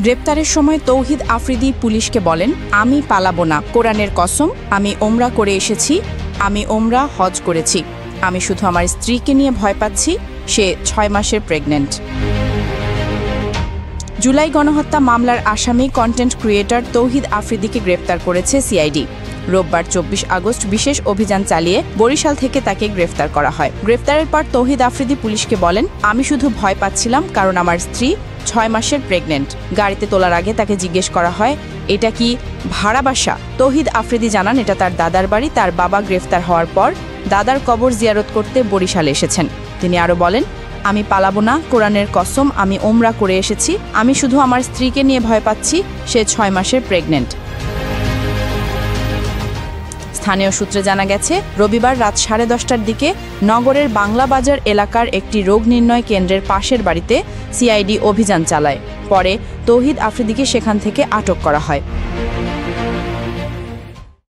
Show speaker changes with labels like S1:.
S1: গ্রেপ্তারের সময় তৌহিদ আফ্রিদি পুলিশকে বলেন, আমি পালাবো না, কোরআনের কসম, আমি ওমরা করে এসেছি, আমি ওমরা হজ করেছি, আমি শুধু আমার স্ত্রীকে নিয়ে ভয় পাচ্ছি, সে ৬ মাসের প্রেগন্যান্ট। জুলাই গণহত্যা মামলার আসামি কন্টেন্ট ক্রিয়েটর তৌহিদ আফ্রিদিকে গ্রেপ্তার করেছে সিআইডি। রোববার ২৪ আগস্ট বিশেষ অভিযান চালিয়ে বরিশাল থেকে তাকে গ্রেফতার করা হয়। গ্রেফতারের পর তৌহিদ আফ্রিদি পুলিশকে বলেন, আমি শুধু ভয় পাচ্ছিলাম কারণ আমার স্ত্রী ৬ মাসের প্রেগন্যান্ট। গাড়িতে তোলার আগে তাকে জিজ্ঞেস করা হয়, এটা কি ভাড়া বাসা? তৌহিদ আফ্রিদি জানান, এটা তার দাদার বাড়ি। তার বাবা গ্রেফতার হওয়ার পর দাদার কবর জিয়ারত করতে বরিশালে এসেছেন। তিনি আরও বলেন, আমি পালাবো না, কোরআনের কসম, আমি ওমরা করে এসেছি, আমি শুধু আমার স্ত্রীকে নিয়ে ভয় পাচ্ছি, সে ৬ মাসের প্রেগন্যান্ট। স্থানীয় সূত্রে জানা গেছে, রবিবার রাত 10:30টার দিকে নগরের বাংলা বাজার এলাকার একটি রোগ নির্ণয় কেন্দ্রের পাশের বাড়িতে সিআইডি অভিযান চালায়। পরে তৌহিদ আফ্রিদিকে সেখান থেকে আটক করা হয়।